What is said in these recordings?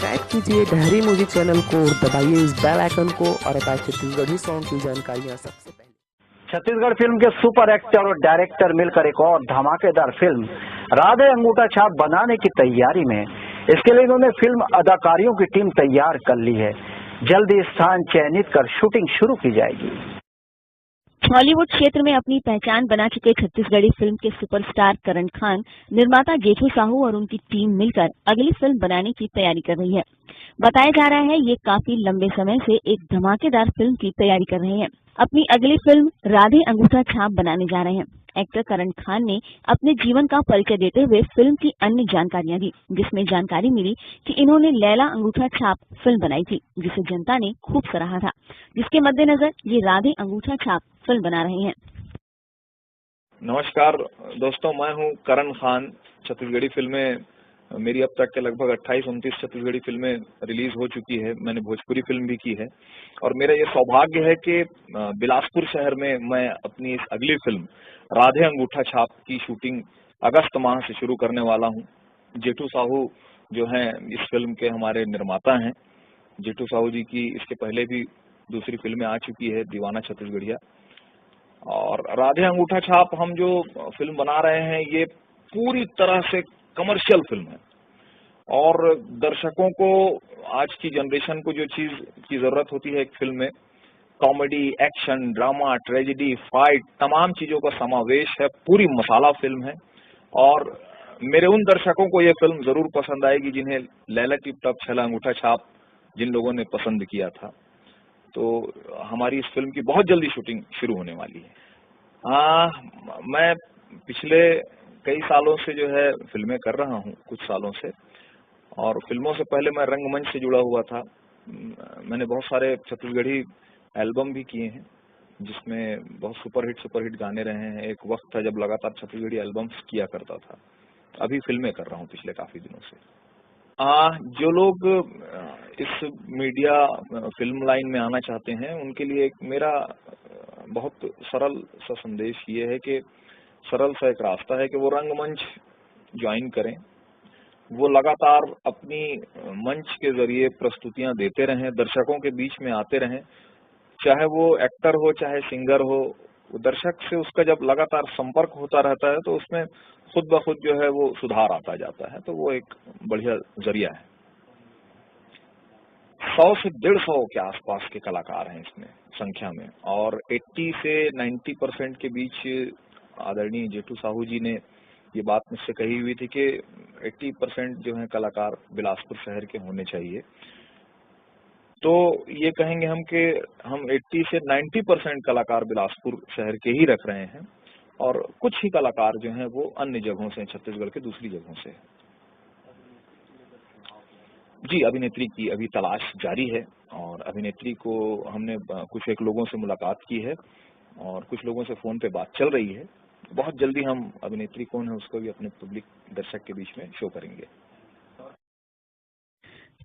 Subscribe कीजिए डहरी music channel को, दबाइए इस बेल आइकन को और पाए छत्तीसगढ़ी सॉन्ग की जानकारियाँ सबसे पहले। छत्तीसगढ़ फिल्म के सुपर एक्टर और डायरेक्टर मिलकर एक और धमाकेदार फिल्म राधे अंगूठा छाप बनाने की तैयारी में। इसके लिए उन्होंने फिल्म अदाकारियों की टीम तैयार कर ली है। जल्दी स्थान चयनित कर शूटिंग शुरू की जाएगी। हॉलीवुड क्षेत्र में अपनी पहचान बना चुके छत्तीसगढ़ी फिल्म के सुपरस्टार करण खान, निर्माता जेठू साहू और उनकी टीम मिलकर अगली फिल्म बनाने की तैयारी कर रही है। बताया जा रहा है ये काफी लंबे समय से एक धमाकेदार फिल्म की तैयारी कर रहे हैं। अपनी अगली फिल्म राधे अंगूठा छाप बनाने जा रहे हैं। एक्टर करण खान ने अपने जीवन का परिचय देते हुए फिल्म की अन्य जानकारियां दी, जिसमें जानकारी मिली कि इन्होंने लैला अंगूठा छाप फिल्म बनाई थी, जिसे जनता ने खूब सराहा था, जिसके मद्देनजर ये राधे अंगूठा छाप फिल्म बना रहे हैं। नमस्कार दोस्तों, मैं हूं करण खान। छत्तीसगढ़ी फिल्में मेरी अब तक के लगभग 28-29 छत्तीसगढ़ी फिल्में रिलीज हो चुकी है। मैंने भोजपुरी फिल्म भी की है और मेरा ये सौभाग्य है कि बिलासपुर शहर में मैं अपनी इस अगली फिल्म राधे अंगूठा छाप की शूटिंग अगस्त माह से शुरू करने वाला हूं। जेठू साहू जो हैं इस फिल्म के हमारे निर्माता हैं। जेठू साहू जी की इसके पहले भी दूसरी फिल्में आ चुकी है, दीवाना छत्तीसगढ़िया। और राधे अंगूठा छाप हम जो फिल्म बना रहे हैं ये पूरी तरह से कमर्शियल फिल्म है और दर्शकों को, आज की जनरेशन को जो चीज की जरूरत होती है एक फिल्म में, comedy, action, drama, tragedy, fight, तमाम चीजों का समावेश है। पूरी मसाला फिल्म है और मेरे उन दर्शकों को ये फिल्म जरूर पसंद आएगी जिन्हें लैला टिप टॉप छला अंगूठा छाप जिन लोगों ने पसंद किया था। तो हमारी इस फिल्म की बहुत जल्दी शूटिंग शुरू होने वाली है। मैं पिछले कई सालों से जो है फिल्में कर रहा हूँ, कुछ सालों से, और फिल्मों से पहले मैं रंगमंच से जुड़ा हुआ था। मैंने बहुत सारे छत्तीसगढ़ी एल्बम भी किए हैं जिसमें बहुत सुपरहिट गाने रहे हैं। एक वक्त था जब लगातार छत्तीसगढ़ी एल्बम्स किया करता था। अभी फिल्में कर रहा हूँ पिछले काफी दिनों से। जो लोग इस मीडिया फिल्म लाइन में आना चाहते हैं उनके लिए एक मेरा बहुत सरल सा संदेश ये है कि सरल सा एक रास्ता है कि वो रंगमंच ज्वाइन करें। वो लगातार अपनी मंच के जरिए प्रस्तुतियां देते रहें, दर्शकों के बीच में आते रहें। चाहे वो एक्टर हो चाहे सिंगर हो, दर्शक से उसका जब लगातार संपर्क होता रहता है तो उसमें खुद ब खुद जो है वो सुधार आता जाता है। तो वो एक बढ़िया जरिया है। 100 से 150 के आसपास के कलाकार हैं इसमें संख्या में, और 80 से 90% के बीच आदरणीय जेठू साहू जी ने ये बात मुझसे कही हुई थी कि 80% जो है कलाकार बिलासपुर शहर के होने चाहिए। तो ये कहेंगे हम कि हम 80 से 90% कलाकार बिलासपुर शहर के ही रख रहे हैं और कुछ ही कलाकार जो हैं वो अन्य जगहों से, छत्तीसगढ़ के दूसरी जगहों से। जी, अभिनेत्री की अभी तलाश जारी है और अभिनेत्री को हमने कुछ एक लोगों से मुलाकात की है और कुछ लोगों से फोन पे बात चल रही है। बहुत जल्दी हम अभिनेत्री कौन है उसको भी अपने पब्लिक दर्शक के बीच में शो करेंगे।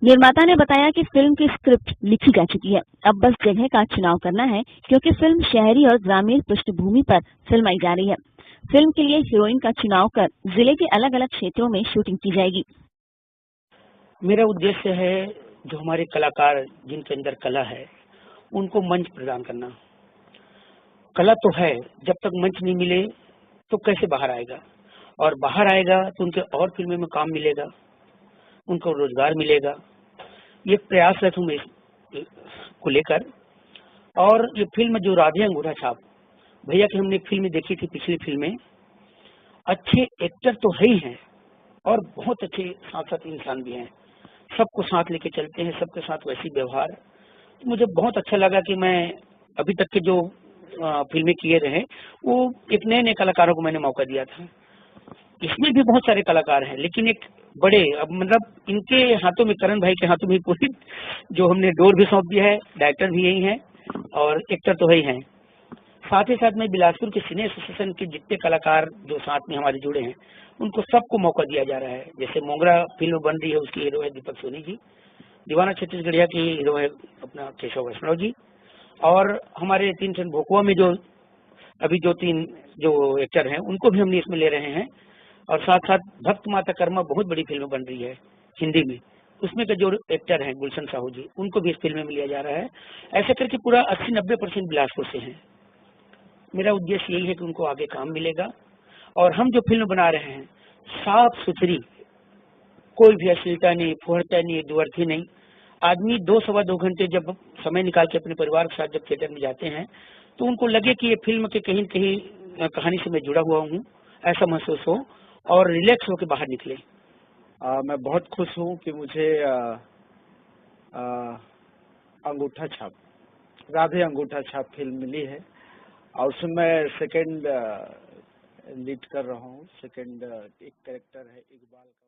निर्माता ने बताया कि फिल्म की स्क्रिप्ट लिखी जा चुकी है, अब बस जगह का चुनाव करना है, क्योंकि फिल्म शहरी और ग्रामीण पृष्ठभूमि पर फिल्माई जा रही है। फिल्म के लिए हीरोइन का चुनाव कर जिले के अलग अलग क्षेत्रों में शूटिंग की जाएगी। मेरा उद्देश्य है जो हमारे कलाकार जिनके अंदर कला है उनको मंच प्रदान करना। कला तो है, जब तक मंच नहीं मिले तो कैसे बाहर आएगा, और बाहर आएगा तो उनके और फिल्मों में काम मिलेगा, उनको रोजगार मिलेगा। ये प्रयास है तुम को लेकर। और ये फिल्म जो राधे अंगूठा छाप, भैया की हमने फिल्म देखी थी, पिछली फिल्में, अच्छे एक्टर तो है ही हैं और बहुत अच्छे साथ साथ इंसान भी हैं। सबको साथ लेके चलते हैं, सबके साथ वैसी व्यवहार। तो मुझे बहुत अच्छा लगा कि मैं अभी तक के जो फिल्में किए रहे वो एक नए नए कलाकारों को मैंने मौका दिया था। इसमें भी बहुत सारे कलाकार हैं, लेकिन एक बड़े, अब मतलब इनके हाथों में, करण भाई के हाथों में पूरी जो हमने डोर भी सौंप दिया है। डायरेक्टर भी यही है और एक्टर तो है ही हैं। साथ ही साथ में बिलासपुर के सिने एसोसिएशन के जितने कलाकार जो साथ में हमारे जुड़े हैं उनको सबको मौका दिया जा रहा है। जैसे मोंगरा फिल्म बन रही है, उसकी हीरो है दीपक सोनी जी। दीवाना छत्तीसगढ़िया की हीरो है अपना केशव वैष्णव जी। और हमारे 3 टन भोकुआ में जो अभी जो 3 जो एक्टर हैं उनको भी हमने इसमें ले रहे हैं। और साथ साथ भक्त माता कर्मा बहुत बड़ी फिल्म बन रही है हिंदी में, उसमें का जो एक्टर हैं गुलशन साहू जी, उनको भी इस फिल्म में लिया जा रहा है। ऐसे करके पूरा 80-90% बिलासपुर से हैं। मेरा उद्देश्य यही है कि उनको आगे काम मिलेगा और हम जो फिल्म बना रहे हैं साफ सुथरी, कोई भी अश्लीलता नहीं, फुहड़ता नहीं, दुअर्थी नहीं। आदमी 2-2.25 घंटे जब समय निकाल के अपने परिवार के साथ जब थिएटर में जाते हैं तो उनको लगे कि ये फिल्म के कहीं न कहीं कहानी से मैं जुड़ा हुआ हूँ, ऐसा महसूस हो और रिलैक्स होकर बाहर निकले। मैं बहुत खुश हूँ कि मुझे अंगूठा छाप, राधे अंगूठा छाप फिल्म मिली है और उसमें मैं सेकंड लीड कर रहा हूँ। सेकंड एक कैरेक्टर है इकबाल का।